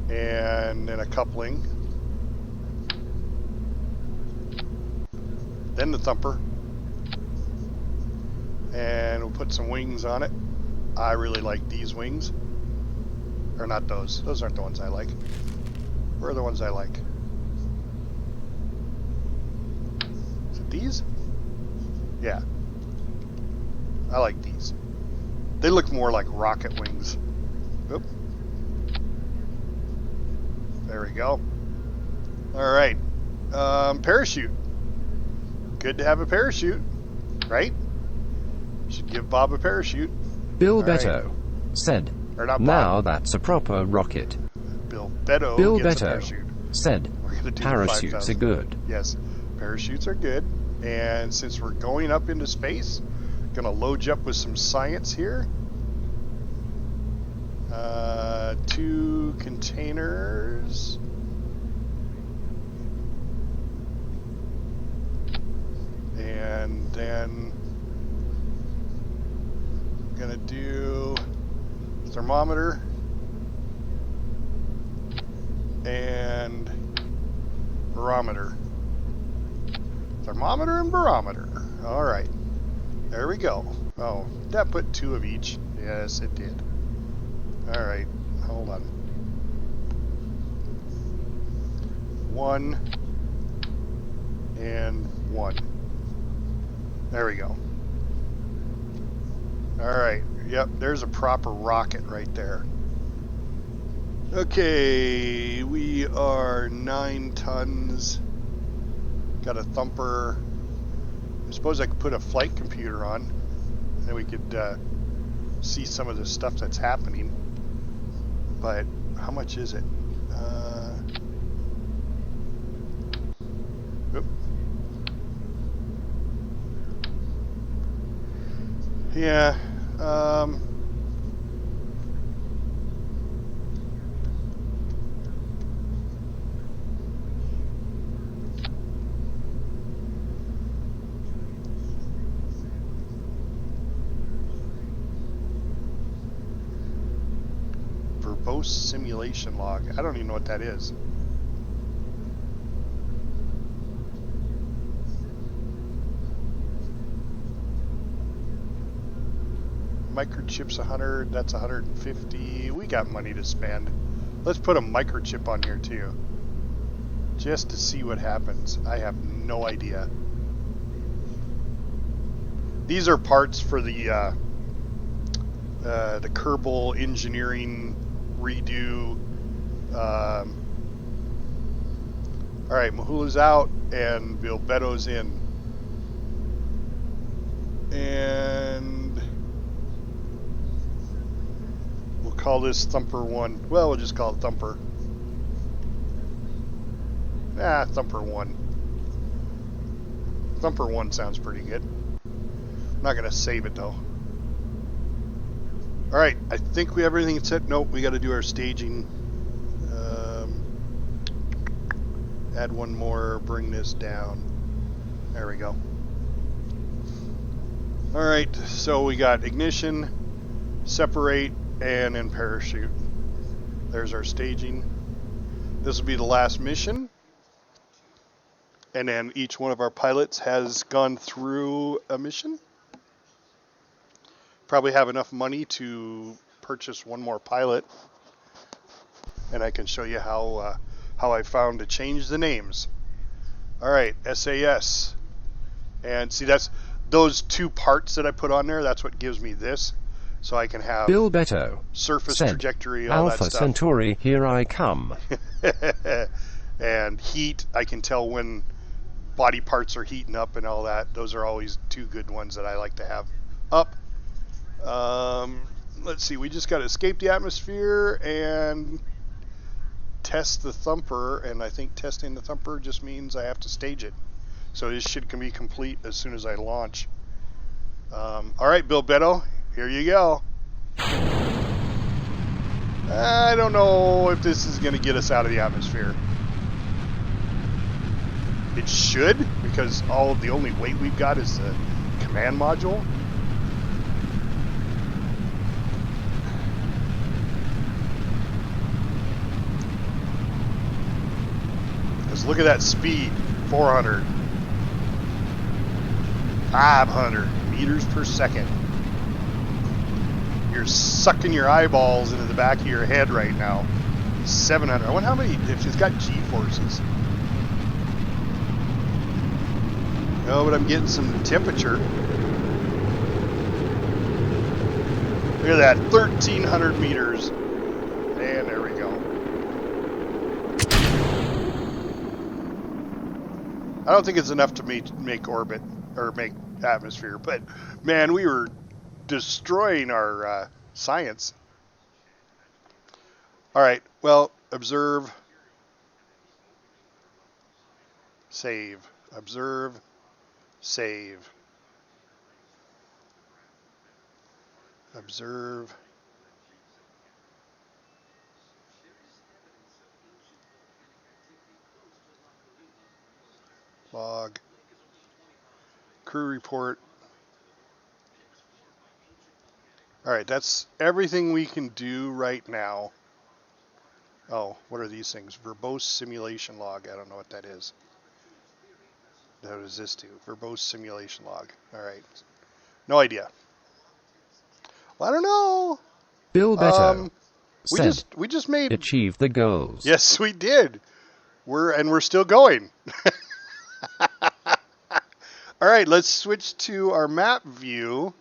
And then a coupling. Then the thumper. And we'll put some wings on it. I really like these wings. Or not those. Those aren't the ones I like. Where are the ones I like? Is it these? Yeah. I like these. They look more like rocket wings. Oop. There we go. Alright. Parachute. Good to have a parachute, right? Should give Bob a parachute. Bill All Beto right. said, Or not Bob. "Now that's a proper rocket." Bill Beto Bill gets a Beto parachute. said, We're gonna do "Parachutes 5,000. are good." Yes, parachutes are good. And since we're going up into space, gonna load you up with some science here. 2 containers. And then I'm gonna do thermometer and barometer. Thermometer and barometer. All right, there we go. Oh, that put 2 of each. Yes, it did. All right, hold on. 1 and 1. There we go. All right. Yep, there's a proper rocket right there. Okay, we are 9 tons. Got a thumper. I suppose I could put a flight computer on, and we could see some of the stuff that's happening. But how much is it? Oop. Yeah. Verbose simulation log. I don't even know what that is. Microchip's 100, that's 150. We got money to spend. Let's put a microchip on here too. Just to see what happens. I have no idea. These are parts for the Kerbal engineering redo. Alright, Mahula's out and Bill Beto's in. And we'll call this Thumper 1. Well, we'll just call it Thumper. Thumper 1. Thumper 1 sounds pretty good. I'm not going to save it though. Alright, I think we have everything set. Nope, we got to do our staging. Add one more, bring this down. There we go. Alright, so we got ignition, separate, and then parachute. There's our staging. This will be the last mission. And then each one of our pilots has gone through a mission. Probably have enough money to purchase one more pilot. And I can show you how I found to change the names. Alright, SAS. And see, that's those 2 parts that I put on there, that's what gives me this. So I can have Bill Beto surface said, trajectory, all Alpha that stuff. Centauri, here I come. And heat, I can tell when body parts are heating up and all that. Those are always 2 good ones that I like to have up. Let's see, we just got to escape the atmosphere and test the thumper, and I think testing the thumper just means I have to stage it. So this can be complete as soon as I launch. Alright, Bill Beto, here you go. I don't know if this is going to get us out of the atmosphere. It should, because the only weight we've got is the command module. Because look at that speed, 400, 500 meters per second. You're sucking your eyeballs into the back of your head right now. 700. I wonder how many, if it's got G-forces. Oh, but I'm getting some temperature. Look at that, 1,300 meters. And there we go. I don't think it's enough to make orbit, or make atmosphere, but man, we were destroying our science. All right, well, observe, save, observe, save, observe, log, crew report. All right, that's everything we can do right now. Oh, what are these things? Verbose simulation log. I don't know what that is. What does this do? Verbose simulation log. All right. No idea. Well, I don't know. Bill Beto said, we just made achieve the goals. Yes, we did. We're still going. All right, let's switch to our map view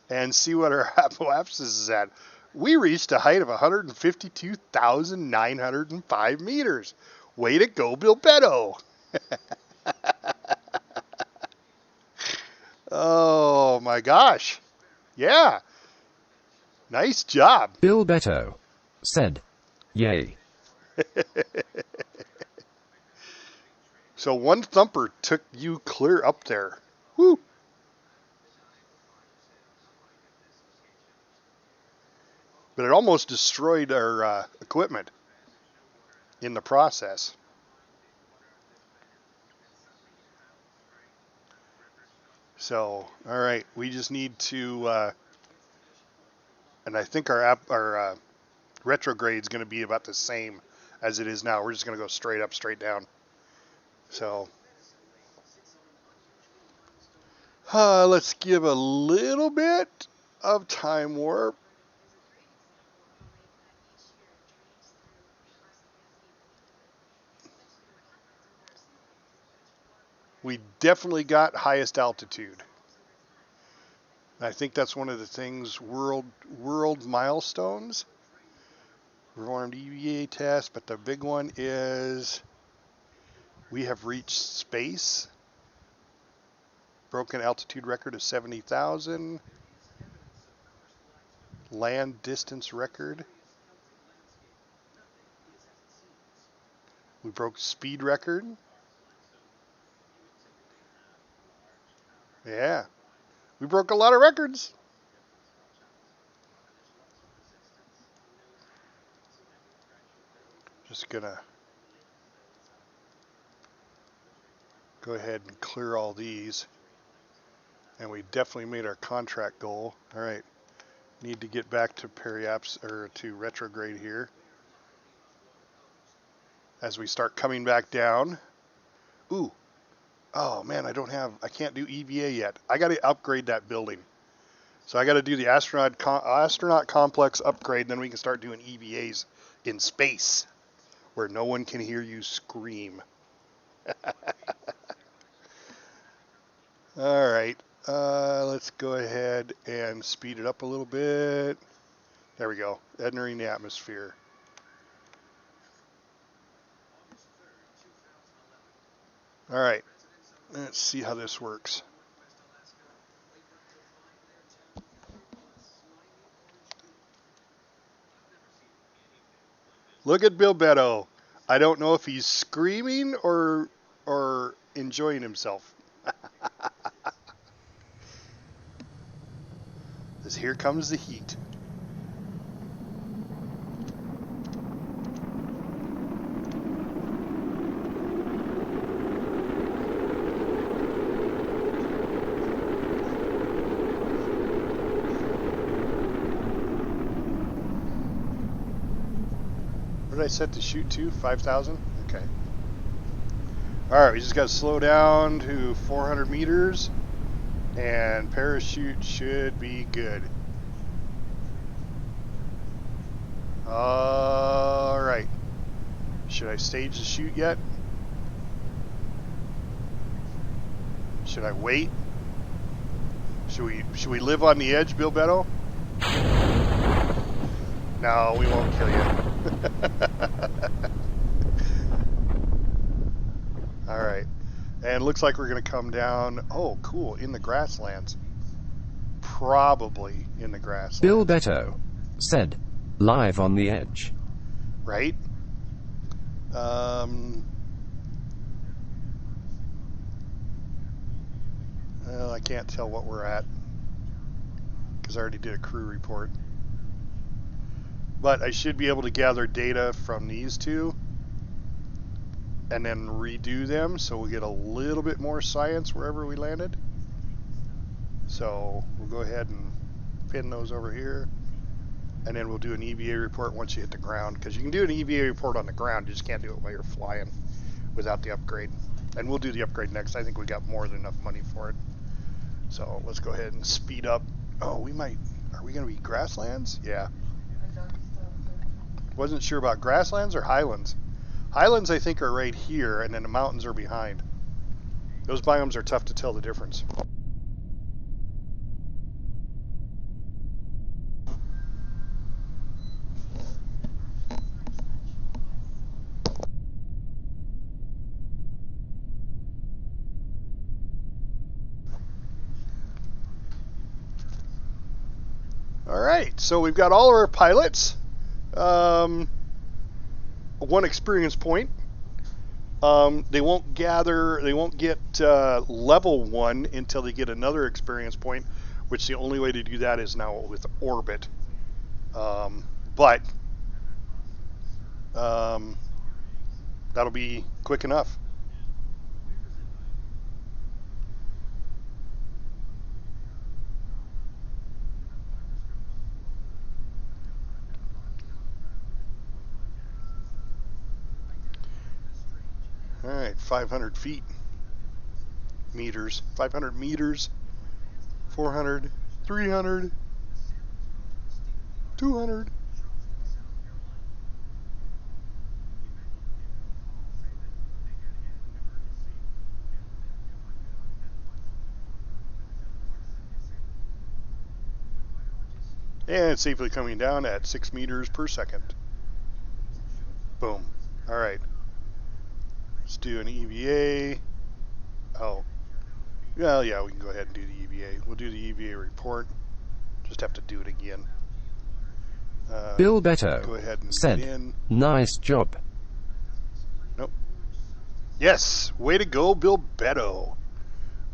and see what our apoapsis is at. We reached a height of 152,905 meters. Way to go, Bill Beto. Oh my gosh. Yeah. Nice job. Bill Beto said, yay. So one thumper took you clear up there. Woo. But it almost destroyed our equipment in the process. So, all right, we just need to, and I think our retrograde is going to be about the same as it is now. We're just going to go straight up, straight down. So, let's give a little bit of time warp. We definitely got highest altitude. I think that's one of the things, world milestones. Performed EVA test, but the big one is we have reached space. Broken altitude record of 70,000. Land distance record. We broke speed record. Yeah. We broke a lot of records. Just gonna go ahead and clear all these. And we definitely made our contract goal. All right. Need to get back to to retrograde here. As we start coming back down. Ooh. Oh man, I can't do EVA yet. I got to upgrade that building. So I got to do the astronaut complex upgrade, then we can start doing EVAs in space where no one can hear you scream. All right, let's go ahead and speed it up a little bit. There we go, entering the atmosphere. All right, let's see how this works. Look at Bill Beto. I don't know if he's screaming or enjoying himself. As here comes the heat. What did I set the chute to? 5,000? Okay. Alright, we just got to slow down to 400 meters, and parachute should be good. Alright. Should I stage the chute yet? Should I wait? Should we live on the edge, Bill Beto? No, we won't kill you. Alright. And it looks like we're going to come down... Oh, cool. In the grasslands. Probably in the grasslands. Bill Beto said, live on the edge. Right? Well, I can't tell what we're at because I already did a crew report. But I should be able to gather data from these two and then redo them so we'll get a little bit more science wherever we landed. So we'll go ahead and pin those over here, and then we'll do an EVA report once you hit the ground, because you can do an EVA report on the ground, you just can't do it while you're flying without the upgrade. And we'll do the upgrade next. I think we got more than enough money for it. So let's go ahead and speed up. Oh, we might... Are we going to be grasslands? Yeah. Wasn't sure about grasslands or highlands. Highlands, I think, are right here, and then the mountains are behind. Those biomes are tough to tell the difference. Alright, so we've got all of our pilots. One experience point. They won't get level 1 until they get another experience point, which the only way to do that is now with orbit. But that'll be quick enough. All right, 500 feet, meters, 500 meters, 400, 300, 200. And it's safely coming down at 6 meters per second. Boom. All right. Let's do an EVA. Oh. Well, yeah, we can go ahead and do the EVA. We'll do the EVA report. Just have to do it again. Bill Beto go ahead and said, get in. Nice job. Nope. Yes, way to go, Bill Beto.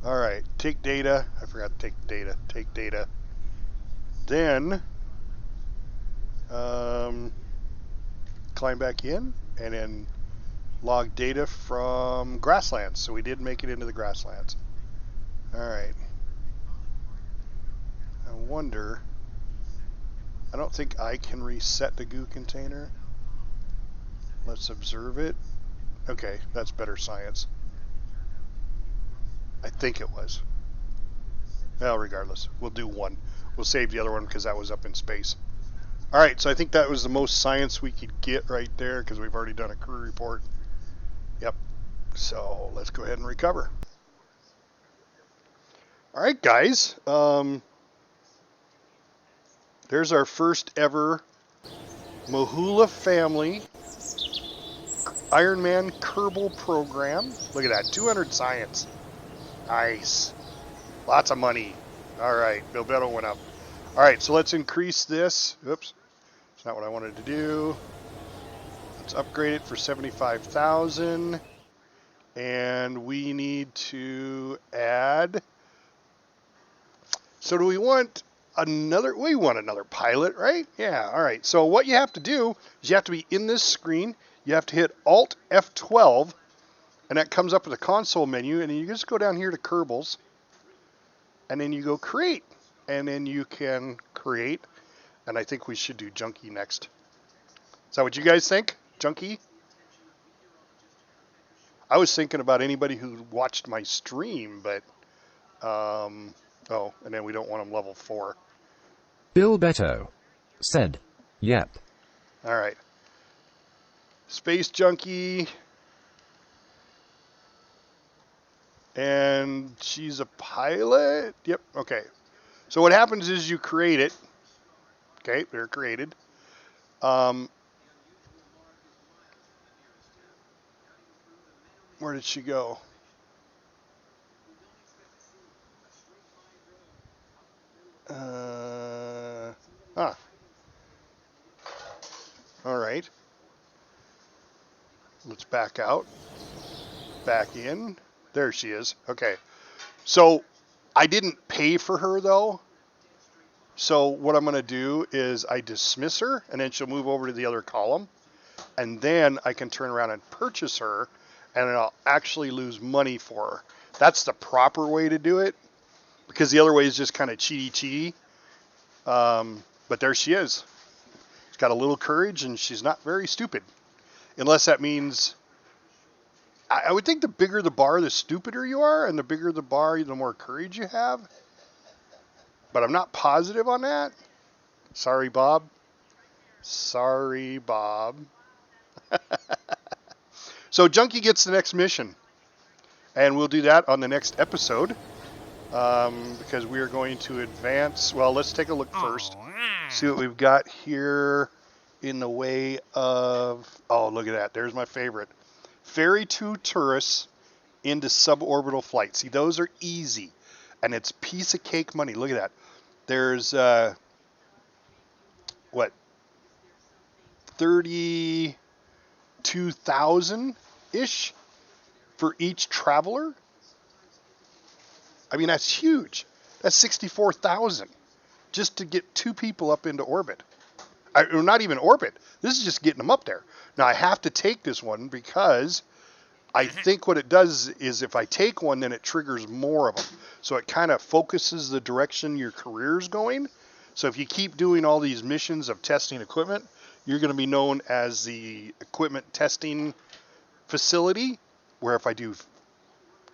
All right, take data. I forgot to take data. Take data. Then climb back in and then log data from grasslands. So we did make it into the grasslands. All right. I wonder. I don't think I can reset the goo container. Let's observe it. Okay, that's better science. I think it was. Well, regardless, we'll do one. We'll save the other one because that was up in space. All right, so I think that was the most science we could get right there because we've already done a crew report. Yep. So let's go ahead and recover. All right, guys. There's our first ever Mahula family Ironman Kerbal program. Look at that, 200 science. Nice. Lots of money. All right, Bill Beto went up. All right, so let's increase this. Oops, that's not what I wanted to do. Let's upgrade it for 75,000. And we need to add. So do we want another? We want another pilot, right? Yeah, all right. So what you have to do is you have to be in this screen. You have to hit Alt F12, and that comes up with a console menu, and then you just go down here to Kerbals, and then you go create, and then you can create, and I think we should do Junkie next. Is that what you guys think? Junkie. I was thinking about anybody who watched my stream, but oh, and then we don't want them level 4. Bill Beto said, "Yep." All right. Space Junkie. And she's a pilot. Yep. Okay. So what happens is you create it. Okay, they're created. Where did she go? All right. Let's back out. Back in. There she is. Okay. So I didn't pay for her though. So what I'm going to do is I dismiss her and then she'll move over to the other column. And then I can turn around and purchase her and I'll actually lose money for her. That's the proper way to do it because the other way is just kind of cheaty. But there she is. She's got a little courage and she's not very stupid. Unless that means, I would think the bigger the bar, the stupider you are, and the bigger the bar, the more courage you have. But I'm not positive on that. Sorry, Bob. Sorry, Bob. So Junkie gets the next mission. And we'll do that on the next episode. Because we are going to advance. Well, let's take a look first. See what we've got here in the way of... Oh, look at that. There's my favorite. Ferry 2 tourists into suborbital flight. See, those are easy. And it's piece of cake money. Look at that. There's, 32,000-ish for each traveler? I mean, that's huge. That's 64,000 just to get 2 people up into orbit. Or not even orbit. This is just getting them up there. Now, I have to take this one because I think what it does is if I take one, then it triggers more of them. So it kind of focuses the direction your career's going. So if you keep doing all these missions of testing equipment, you're going to be known as the equipment testing facility, where if I do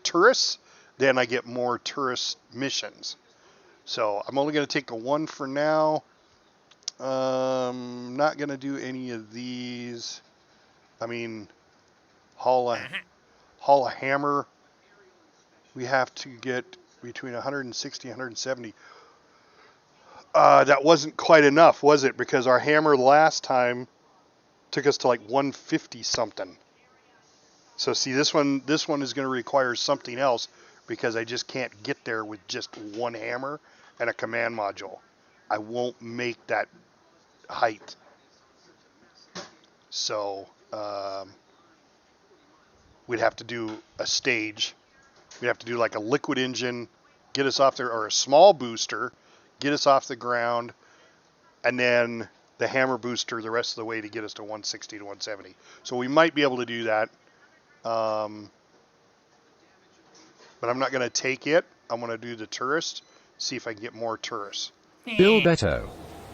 tourists, then I get more tourist missions. So I'm only going to take the one for now. Not going to do any of these. I mean, haul a hammer. We have to get between 160 and 170. That wasn't quite enough, was it? Because our hammer last time took us to like 150 something. So see, this one is going to require something else because I just can't get there with just one hammer and a command module. I won't make that height. So we'd have to do a stage. We'd have to do like a liquid engine, get us off there, or a small booster, get us off the ground, and then the hammer booster the rest of the way to get us to 160 to 170. So we might be able to do that. But I'm not going to take it. I'm going to do the tourist, see if I can get more tourists. Bill Beto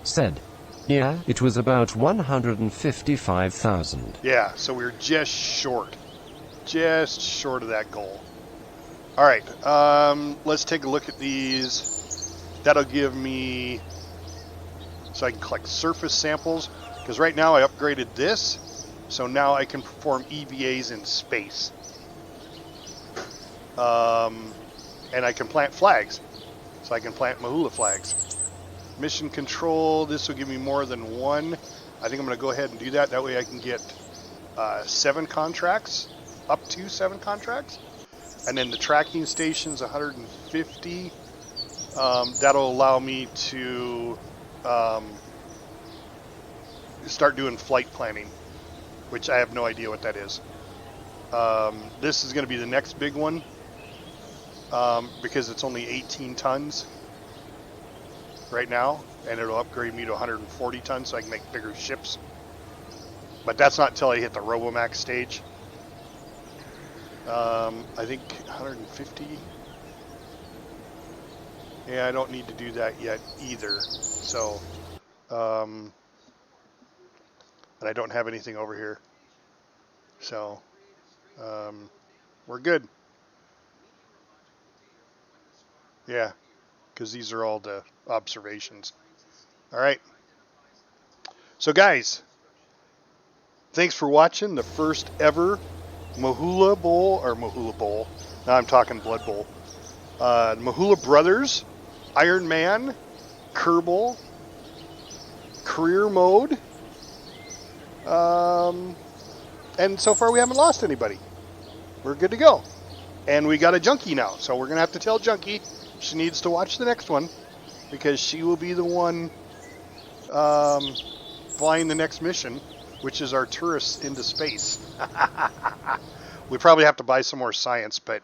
said, "Yeah, it was about 155,000. Yeah, so we're just short of that goal. All right, let's take a look at these. That'll give me, so I can collect surface samples, because right now I upgraded this, so now I can perform EVAs in space. And I can plant flags, so I can plant Mahula flags. Mission control, this will give me more than one. I think I'm going to go ahead and do that. That way I can get 7 contracts, up to 7 contracts. And then the tracking station's 150. That'll allow me to start doing flight planning, which I have no idea what that is. This is going to be the next big one because it's only 18 tons right now, and it'll upgrade me to 140 tons so I can make bigger ships. But that's not until I hit the Robomax stage. I think 150. Yeah, I don't need to do that yet either. So, and I don't have anything over here. So we're good. Yeah, because these are all the observations. All right. So guys, thanks for watching the first ever Mahula Bowl. Now I'm talking Blood Bowl. Mahula Brothers, Ironman, Kerbal, career mode. And so far we haven't lost anybody. We're good to go. And we got a junkie now, so we're going to have to tell Junkie she needs to watch the next one because she will be the one flying the next mission, which is our tourists into space. We probably have to buy some more science, but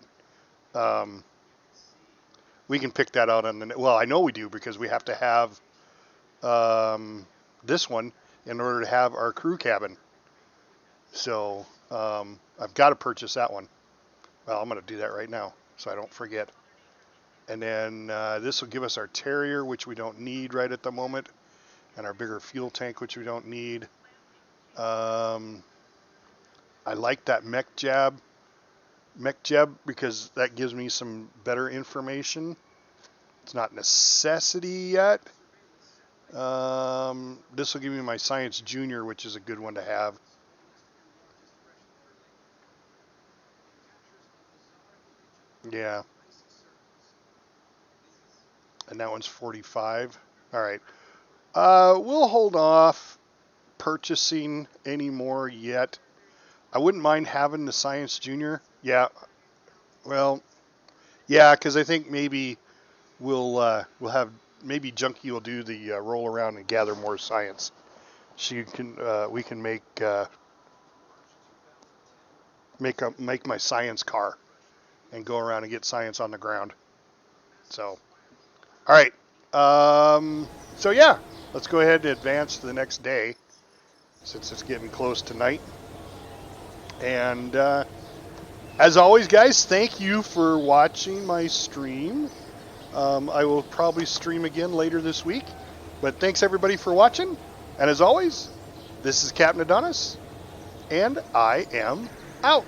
we can pick that out on the... Well, I know we do because we have to have this one in order to have our crew cabin. So I've got to purchase that one. Well, I'm going to do that right now so I don't forget. And then this will give us our Terrier, which we don't need right at the moment, and our bigger fuel tank, which we don't need. I like that mech jab because that gives me some better information. It's not necessity yet. This will give me my Science Junior, which is a good one to have. Yeah. And that one's 45. All right. We'll hold off purchasing any more yet. I wouldn't mind having the Science Junior. Yeah. Well, yeah, because I think maybe we'll have, maybe Junkie will do the roll around and gather more science. She can we can make my science car and go around and get science on the ground. So, all right. So yeah, let's go ahead and advance to the next day since it's getting close to night. And as always, guys, thank you for watching my stream. I will probably stream again later this week. But thanks everybody for watching. And as always, this is Captain Adonis, and I am out.